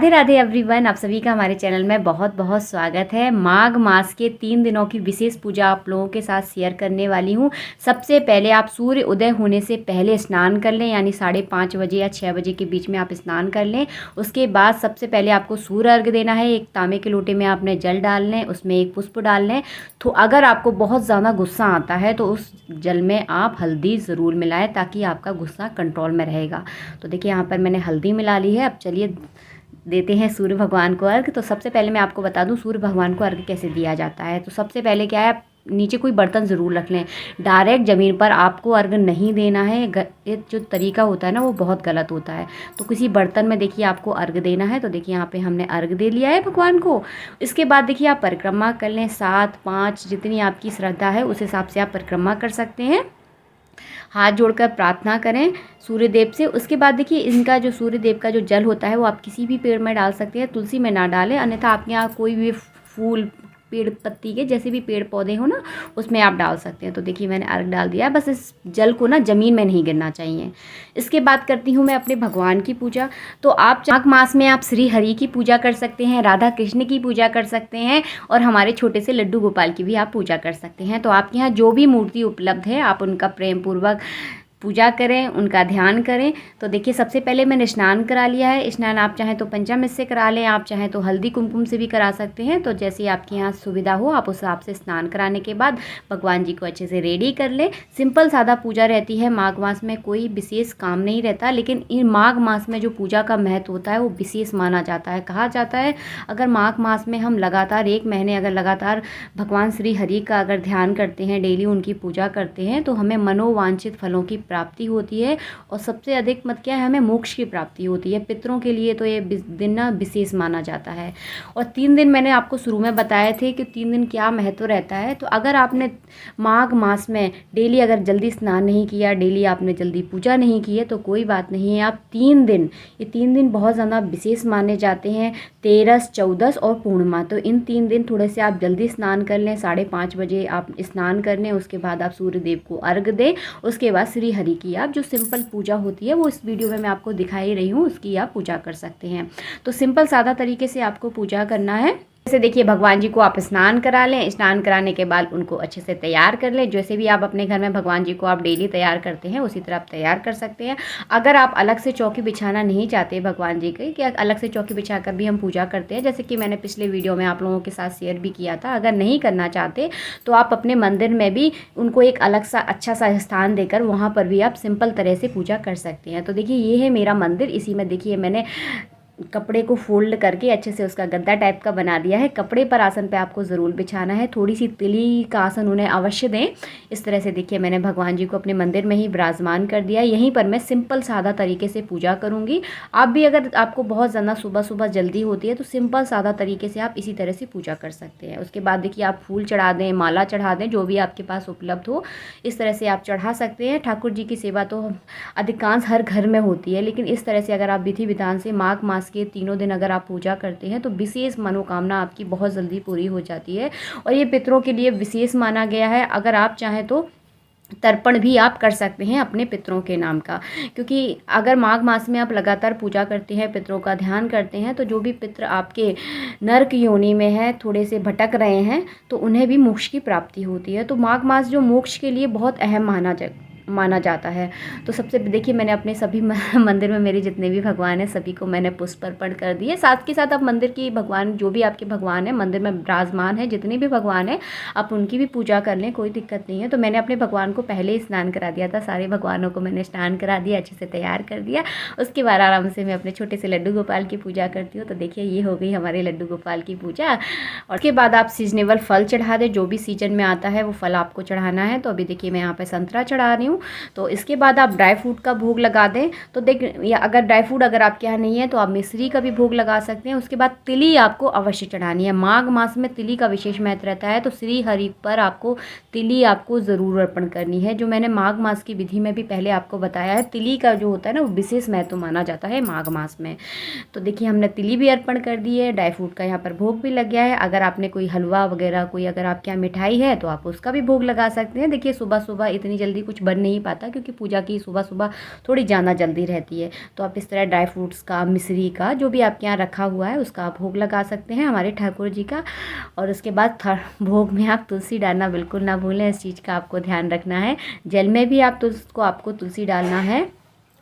Radhe Radhe everyone, आप सभी का हमारे चैनल में बहुत बहुत स्वागत है। माघ मास के 3 दिनों की विशेष पूजा आप लोगों के साथ शेयर करने वाली हूँ। सबसे पहले आप सूर्य उदय होने से पहले स्नान कर लें, यानी 5:30 बजे या 6 बजे के बीच में आप स्नान कर लें। उसके बाद सबसे पहले आपको सूर्य अर्घ्य देना है। एक तांबे के लोटे में आपने जल डाल लें, उसमें एक पुष्प डाल लें। तो अगर आपको बहुत ज़्यादा गुस्सा आता है तो उस जल में आप हल्दी ज़रूर मिलाएं, ताकि आपका गुस्सा कंट्रोल में रहेगा। तो देखिए यहाँ पर मैंने हल्दी मिला ली है। अब चलिए देते हैं सूर्य भगवान को अर्घ। तो सबसे पहले मैं आपको बता दूं सूर्य भगवान को अर्घ कैसे दिया जाता है। तो सबसे पहले क्या है, नीचे कोई बर्तन ज़रूर रख लें। डायरेक्ट ज़मीन पर आपको अर्घ नहीं देना है। ये जो तरीका होता है ना, वो बहुत गलत होता है। तो किसी बर्तन में देखिए आपको अर्घ देना है। तो देखिए यहाँ पे हमने अर्घ दे लिया है भगवान को। इसके बाद देखिए आप परिक्रमा कर लें, 7, 5 जितनी आपकी श्रद्धा है उस हिसाब से आप परिक्रमा कर सकते हैं। हाथ जोड़कर प्रार्थना करें सूर्यदेव से। उसके बाद देखिए इनका जो सूर्यदेव का जो जल होता है वो आप किसी भी पेड़ में डाल सकते हैं, तुलसी में ना डालें। अन्यथा आपके यहाँ कोई भी फूल, पेड़, पत्ती के जैसे भी पेड़ पौधे हो ना, उसमें आप डाल सकते हैं। तो देखिए मैंने अर्घ डाल दिया। बस इस जल को ना ज़मीन में नहीं गिरना चाहिए। इसके बाद करती हूँ मैं अपने भगवान की पूजा। तो आप माघ मास में आप श्री हरि की पूजा कर सकते हैं, राधा कृष्ण की पूजा कर सकते हैं, और हमारे छोटे से लड्डू गोपाल की भी आप पूजा कर सकते हैं। तो आपके यहाँ जो भी मूर्ति उपलब्ध है आप उनका प्रेम पूर्वक पूजा करें, उनका ध्यान करें। तो देखिए सबसे पहले मैंने स्नान करा लिया है। स्नान आप चाहें तो पंचामृत से करा लें, आप चाहें तो हल्दी कुमकुम से भी करा सकते हैं। तो जैसे आपके यहाँ सुविधा हो आप उस हिसाब से स्नान कराने के बाद भगवान जी को अच्छे से रेडी कर लें। सिंपल सादा पूजा रहती है। माघ मास में कोई विशेष काम नहीं रहता, लेकिन इन माघ मास में जो पूजा का महत्व होता है वो विशेष माना जाता है। कहा जाता है अगर माघ मास में हम लगातार 1 महीने अगर लगातार भगवान श्री हरि का अगर ध्यान करते हैं, डेली उनकी पूजा करते हैं, तो हमें मनोवांछित फलों की प्राप्ति होती है। और सबसे अधिक मत क्या है, हमें मोक्ष की प्राप्ति होती है। पितरों के लिए तो ये दिन ना विशेष माना जाता है। और 3 दिन मैंने आपको शुरू में बताए थे कि 3 दिन क्या महत्व रहता है। तो अगर आपने माघ मास में डेली अगर जल्दी स्नान नहीं किया, डेली आपने जल्दी पूजा नहीं की है, तो कोई बात नहीं है। आप 3 दिन, ये 3 दिन बहुत ज़्यादा विशेष माने जाते हैं, 13, 14 और पूर्णिमा। तो इन 3 दिन थोड़े से आप जल्दी स्नान कर लें, 5:30 बजे आप स्नान कर लें। उसके बाद आप सूर्य देव को अर्घ दें। उसके बाद श्री हरि की आप जो सिंपल पूजा होती है वो इस वीडियो में मैं आपको दिखाई रही हूँ, उसकी आप पूजा कर सकते हैं। तो सिंपल सादा तरीके से आपको पूजा करना है। जैसे देखिए भगवान जी को आप स्नान करा लें। स्नान कराने के बाद उनको अच्छे से तैयार कर लें। जैसे भी आप अपने घर में भगवान जी को आप डेली तैयार करते हैं उसी तरह आप तैयार कर सकते हैं। अगर आप अलग से चौकी बिछाना नहीं चाहते भगवान जी की, कि अलग से चौकी बिछा कर भी हम पूजा करते हैं, जैसे कि मैंने पिछले वीडियो में आप लोगों के साथ शेयर भी किया था, अगर नहीं करना चाहते तो आप अपने मंदिर में भी उनको एक अलग सा अच्छा सा स्थान देकर वहाँ पर भी आप सिंपल तरह से पूजा कर सकते हैं। तो देखिए ये है मेरा मंदिर। इसी में देखिए मैंने कपड़े को फोल्ड करके अच्छे से उसका गद्दा टाइप का बना दिया है। कपड़े पर आसन पे आपको ज़रूर बिछाना है। थोड़ी सी तिली का आसन उन्हें अवश्य दें। इस तरह से देखिए मैंने भगवान जी को अपने मंदिर में ही विराजमान कर दिया। यहीं पर मैं सिंपल सादा तरीके से पूजा करूँगी। आप भी अगर आपको बहुत ज़्यादा सुबह सुबह जल्दी होती है तो सिंपल सादा तरीके से आप इसी तरह से पूजा कर सकते हैं। उसके बाद देखिए आप फूल चढ़ा दें, माला चढ़ा दें, जो भी आपके पास उपलब्ध हो इस तरह से आप चढ़ा सकते हैं। ठाकुर जी की सेवा तो अधिकांश हर घर में होती है, लेकिन इस तरह से अगर आप विधि विधान से माघ मास के 3 दिन अगर आप पूजा करते हैं तो विशेष मनोकामना आपकी बहुत जल्दी पूरी हो जाती है। और ये पितरों के लिए विशेष माना गया है। अगर आप चाहें तो तर्पण भी आप कर सकते हैं अपने पितरों के नाम का, क्योंकि अगर माघ मास में आप लगातार पूजा करते हैं, पितरों का ध्यान करते हैं, तो जो भी पितर आपके नरक योनि में है, थोड़े से भटक रहे हैं, तो उन्हें भी मोक्ष की प्राप्ति होती है। तो माघ मास जो मोक्ष के लिए बहुत अहम माना जाता है। तो सबसे देखिए मैंने अपने सभी मंदिर में मेरे जितने भी भगवान हैं सभी को मैंने पुष्प अर्पण कर दिए। साथ के साथ आप मंदिर की भगवान, जो भी आपके भगवान हैं मंदिर में विराजमान है, जितने भी भगवान हैं आप उनकी भी पूजा कर लें, कोई दिक्कत नहीं है। तो मैंने अपने भगवान को पहले ही स्नान करा दिया था। सारे भगवानों को मैंने स्नान करा दिया, अच्छे से तैयार कर दिया। उसके बाद आराम से मैं अपने छोटे से लड्डू गोपाल की पूजा करती हूँ। तो देखिए ये हो गई हमारे लड्डू गोपाल की पूजा। और उसके बाद आप सीजनेबल फल चढ़ा दें, जो भी सीजन में आता है वो फल आपको चढ़ाना है। तो अभी देखिए मैं यहाँ पर संतरा चढ़ा रही हूँ। तो इसके बाद आप ड्राई फ्रूट का भोग लगा दें। तो या अगर ड्राई फ्रूट अगर आपके यहाँ नहीं है तो आप मिश्री का भी भोग लगा सकते हैं। उसके बाद तिली आपको अवश्य चढ़ानी है। माघ मास में तिली का विशेष महत्व रहता है, तो श्री हरि पर आपको तिली आपको ज़रूर अर्पण करनी है। जो मैंने माघ मास की विधि में भी पहले आपको बताया है, तिली का जो होता है ना वो विशेष महत्व माना जाता है माघ मास में। तो देखिए हमने तिली भी अर्पण कर दी है, ड्राई फ्रूट का यहाँ पर भोग भी लग गया है। अगर आपने कोई हलवा वगैरह कोई अगर आपके यहाँ मिठाई है तो आप उसका भी भोग लगा सकते हैं। देखिए सुबह सुबह इतनी जल्दी कुछ बन नहीं पाता, क्योंकि पूजा की सुबह सुबह थोड़ी ज़्यादा जल्दी रहती है। तो आप इस तरह ड्राई फ्रूट्स का, मिश्री का, जो भी आपके यहाँ रखा हुआ है उसका आप भोग लगा सकते हैं हमारे ठाकुर जी का। और उसके बाद भोग में आप तुलसी डालना बिल्कुल ना भूलें, इस चीज़ का आपको ध्यान रखना है। जल में भी आपको तुलसी डालना है,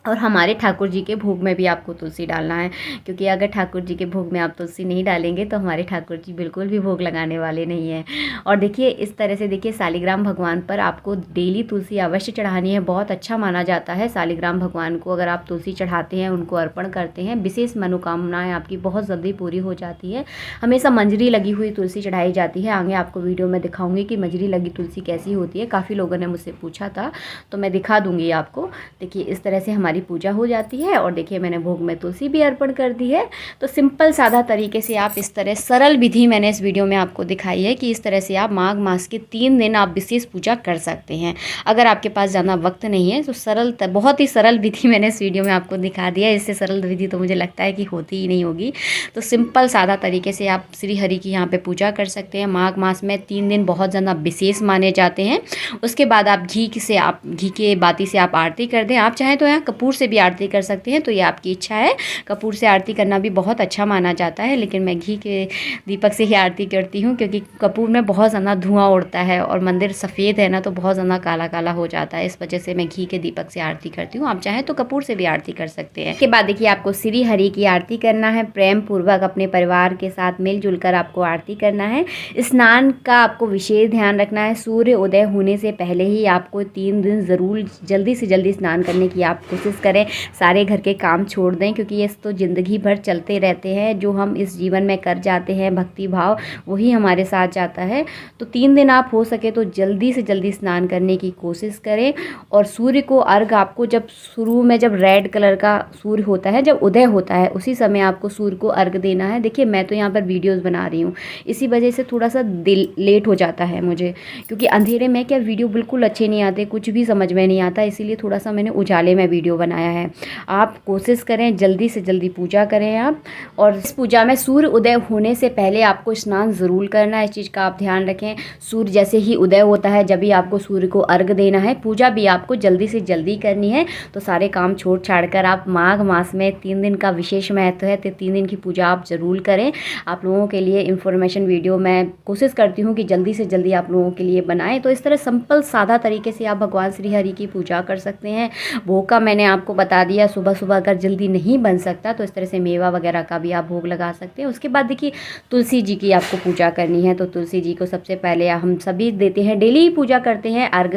और हमारे ठाकुर जी के भोग में भी आपको तुलसी डालना है, क्योंकि अगर ठाकुर जी के भोग में आप तुलसी नहीं डालेंगे तो हमारे ठाकुर जी बिल्कुल भी भोग लगाने वाले नहीं हैं। और देखिए इस तरह से, देखिए शालिग्राम भगवान पर आपको डेली तुलसी अवश्य चढ़ानी है। बहुत अच्छा माना जाता है शालिग्राम भगवान को, अगर आप तुलसी चढ़ाते हैं, उनको अर्पण करते हैं, विशेष मनोकामनाएँ आपकी बहुत जल्दी पूरी हो जाती है। हमेशा मंजरी लगी हुई तुलसी चढ़ाई जाती है। आगे आपको वीडियो में दिखाऊंगी कि मंजरी लगी तुलसी कैसी होती है, काफ़ी लोगों ने मुझसे पूछा था, तो मैं दिखा दूँगी आपको। देखिए इस तरह से हमारी पूजा हो जाती है। और देखिए मैंने भोग में तुलसी भी अर्पण कर दी है। तो सिंपल सादा तरीके से आप इस तरह, सरल विधि मैंने इस वीडियो में आपको दिखाई है कि इस तरह से आप माघ मास के 3 दिन आप विशेष पूजा कर सकते हैं। अगर आपके पास ज़्यादा वक्त नहीं है तो बहुत ही सरल विधि मैंने इस वीडियो में आपको दिखा दिया है। इससे सरल विधि तो मुझे लगता है कि होती ही नहीं होगी। तो सिंपल सादा तरीके से आप श्री हरि की यहाँ पे पूजा कर सकते हैं। माघ मास में 3 दिन बहुत ज़्यादा विशेष माने जाते हैं। उसके बाद आप घी के बाती से आप आरती कर दें। आप चाहें तो यहाँ कपूर से भी आरती कर सकते हैं, तो ये आपकी इच्छा है। कपूर से आरती करना भी बहुत अच्छा माना जाता है, लेकिन मैं घी के दीपक से ही आरती करती हूँ, क्योंकि कपूर में बहुत ज़्यादा धुआं उड़ता है और मंदिर सफ़ेद है ना, तो बहुत ज़्यादा काला काला हो जाता है। इस वजह से मैं घी के दीपक से आरती करती हूँ। आप चाहें तो कपूर से भी आरती कर सकते हैं। इसके बाद देखिए आपको श्री हरि की आरती करना है। प्रेम पूर्वक अपने परिवार के साथ मिलजुल कर आपको आरती करना है। स्नान का आपको विशेष ध्यान रखना है। सूर्य उदय होने से पहले ही आपको 3 दिन ज़रूर जल्दी से जल्दी स्नान करने की आप कोशिश करें। सारे घर के काम छोड़ दें, क्योंकि ये तो ज़िंदगी भर चलते रहते हैं। जो हम इस जीवन में कर जाते हैं, भक्ति भाव, वही हमारे साथ जाता है। तो 3 दिन आप हो सके तो जल्दी से जल्दी स्नान करने की कोशिश करें। और सूर्य को अर्घ आपको जब शुरू में, जब रेड कलर का सूर्य होता है, जब उदय होता है, उसी समय आपको सूर्य को अर्घ देना है। देखिए मैं तो यहाँ पर वीडियोज़ बना रही हूँ, इसी वजह से थोड़ा सा लेट हो जाता है मुझे, क्योंकि अंधेरे में क्या वीडियो बिल्कुल अच्छे नहीं आते, कुछ भी समझ में नहीं आता, इसीलिए थोड़ा सा मैंने उजाले में वीडियो बनाया है। आप कोशिश करें जल्दी से जल्दी पूजा करें आप। और इस पूजा में सूर्य उदय होने से पहले आपको स्नान ज़रूर करना है, इस चीज़ का आप ध्यान रखें। सूर्य जैसे ही उदय होता है, जब भी आपको सूर्य को अर्घ देना है। पूजा भी आपको जल्दी से जल्दी करनी है। तो सारे काम छोड़ छाड़ कर आप माघ मास में 3 दिन का विशेष महत्व है, तो 3 दिन की पूजा आप ज़रूर करें। आप लोगों के लिए इन्फॉर्मेशन वीडियो मैं कोशिश करती हूँ कि जल्दी से जल्दी आप लोगों के लिए बनाएं। तो इस तरह सिंपल सादा तरीके से आप भगवान श्री हरि की पूजा कर सकते हैं। भोग का मैंने आपको बता दिया, सुबह सुबह अगर जल्दी नहीं बन सकता तो इस तरह से मेवा वगैरह का भी आप भोग लगा सकते हैं। उसके बाद देखिए तुलसी जी की आपको पूजा करनी है। तो तुलसी जी को सबसे पहले हम सभी देते हैं, डेली ही पूजा करते हैं अर्घ।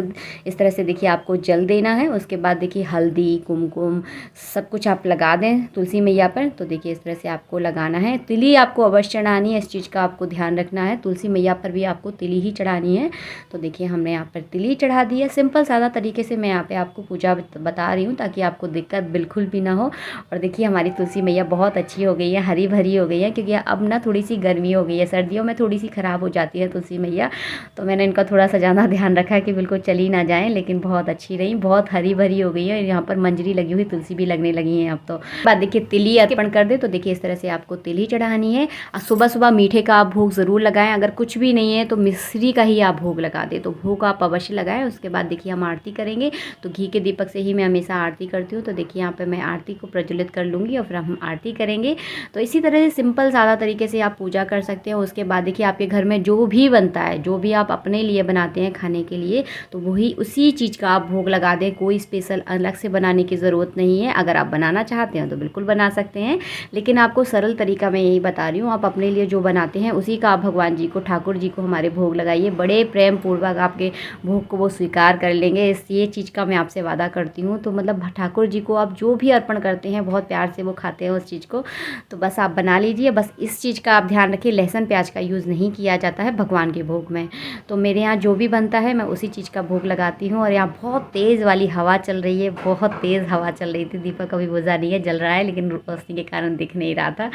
इस तरह से देखिए आपको जल देना है। उसके बाद देखिए हल्दी, कुमकुम सब कुछ आप लगा दें तुलसी मैया पर। तो देखिए इस तरह से आपको लगाना है। तिली आपको अवश्य चढ़ानी है, इस चीज़ का आपको ध्यान रखना है। तुलसी मैया पर भी आपको तिली ही चढ़ानी है। तो देखिए हमने यहाँ पर तिली चढ़ा दी है। सिंपल सादा तरीके से मैं यहाँ पे आपको पूजा बता रही हूँ, ताकि आपको दिक्कत बिल्कुल भी ना हो। और देखिए हमारी तुलसी मैया बहुत अच्छी हो गई है, हरी भरी हो गई है, क्योंकि अब ना थोड़ी सी गर्मी हो गई है, सर्दियों में थोड़ी सी ख़राब हो जाती है तुलसी मैया। तो मैंने इनका थोड़ा सा ज़्यादा ध्यान रखा है कि बिल्कुल चली ना जाए, लेकिन बहुत अच्छी रही, बहुत हरी भरी हो गई है। यहाँ पर मंजरी लगी हुई तुलसी भी लगने लगी है अब। तो बाद देखिए तिली अर्पण कर दे। तो देखिए इस तरह से आपको तिली चढ़ानी है। और सुबह सुबह मीठे का आप भोग ज़रूर लगाएं। अगर कुछ भी नहीं है तो मिश्री का ही आप भोग लगा दें, तो भोग आप अवश्य लगाएं। उसके बाद देखिए हम आरती करेंगे। तो घी के दीपक से ही मैं हमेशा आरती करती हूँ। तो देखिए यहाँ पे मैं आरती को प्रज्वलित कर लूँगी और फिर हम आरती करेंगे। तो इसी तरह से सिंपल सादा तरीके से आप पूजा कर सकते हैं। उसके बाद देखिए आपके घर में जो भी बनता है, जो भी आप अपने लिए बनाते हैं खाने के लिए, तो वही उसी चीज़ का आप भोग लगा दें। कोई स्पेशल अलग से बनाने की ज़रूरत नहीं है। अगर आप बनाना चाहते हैं तो बिल्कुल बना सकते हैं, लेकिन आपको सरल तरीका मैं यही बता रही हूँ। आप अपने लिए जो बनाते हैं उसी का आप भगवान जी को, ठाकुर जी को हमारे भोग लगाइए। बड़े प्रेम पूर्वक आपके भोग को वो स्वीकार कर लेंगे, ये चीज़ का मैं आपसे वादा करती हूँ। तो मतलब ठाकुर जी को आप जो भी अर्पण करते हैं बहुत प्यार से वो खाते हैं उस चीज़ को। तो बस आप बना लीजिए। बस इस चीज़ का आप ध्यान रखिए, लहसुन प्याज का यूज़ नहीं किया जाता है भगवान के भोग में। तो मेरे यहाँ जो भी बनता है मैं उसी चीज़ का भोग लगाती हूँ। और यहाँ बहुत तेज़ वाली हवा चल रही है, बहुत तेज़ हवा चल रही थी। दीपक अभी बुझा नहीं है, जल रहा है, लेकिन रोशनी के कारण दिख नहीं रहा था।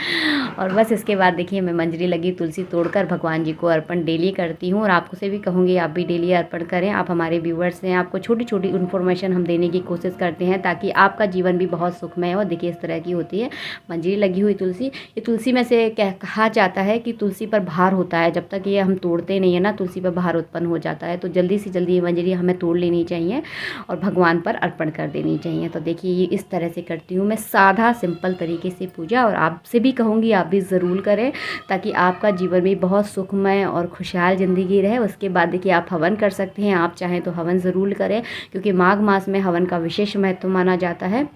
और बस इसके बाद देखिए मैं मंजरी लगी तुलसी तोड़कर भगवान जी को अर्पण डेली करती हूँ। और आपको से भी कहूँगी आप भी डेली अर्पण करें। आप हमारे व्यूवर्स हैं, आपको छोटी छोटी इन्फॉर्मेशन हम देने की कोशिश करते हैं, ताकि ताकि आपका जीवन भी बहुत सुखमय हो। देखिए इस तरह की होती है मंजरी लगी हुई तुलसी। ये तुलसी में से कहा जाता है कि तुलसी पर भार होता है, जब तक ये हम तोड़ते नहीं है ना तुलसी पर भार उत्पन्न हो जाता है। तो जल्दी से जल्दी ये मंजरी हमें तोड़ लेनी चाहिए और भगवान पर अर्पण कर देनी चाहिए। तो देखिए ये इस तरह से करती हूँ मैं, सादा सिंपल तरीके से पूजा। और आपसे भी कहूँगी आप भी ज़रूर करें ताकि आपका जीवन भी बहुत सुखमय और खुशहाल ज़िंदगी रहे। उसके बाद देखिए आप हवन कर सकते हैं, आप चाहें तो हवन ज़रूर करें क्योंकि माघ मास में हवन का विशेष महत्व माना जाता है।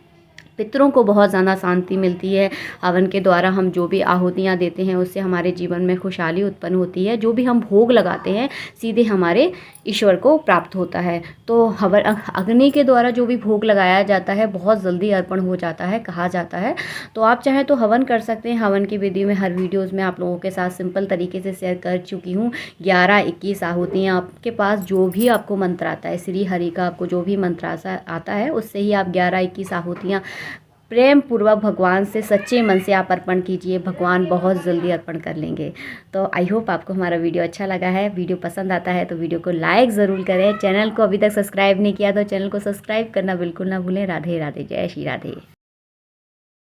पितरों को बहुत ज़्यादा शांति मिलती है। हवन के द्वारा हम जो भी आहुतियाँ देते हैं उससे हमारे जीवन में खुशहाली उत्पन्न होती है। जो भी हम भोग लगाते हैं सीधे हमारे ईश्वर को प्राप्त होता है। तो हवन अग्नि के द्वारा जो भी भोग लगाया जाता है बहुत जल्दी अर्पण हो जाता है कहा जाता है। तो आप चाहें तो हवन कर सकते हैं। हवन की विधि में हर वीडियोज़ में आप लोगों के साथ सिंपल तरीके से शेयर कर चुकी हूँ। 11-21 आहुतियाँ, आपके पास जो भी आपको मंत्र आता है, श्री हरि का आपको जो भी मंत्र आता है उससे ही आप 11-21 आहुतियाँ प्रेम पूर्वक भगवान से सच्चे मन से आप अर्पण कीजिए। भगवान बहुत जल्दी अर्पण कर लेंगे। तो आई होप आपको हमारा वीडियो अच्छा लगा है। वीडियो पसंद आता है तो वीडियो को लाइक ज़रूर करें। चैनल को अभी तक सब्सक्राइब नहीं किया तो चैनल को सब्सक्राइब करना बिल्कुल ना भूलें। राधे राधे, जय श्री राधे।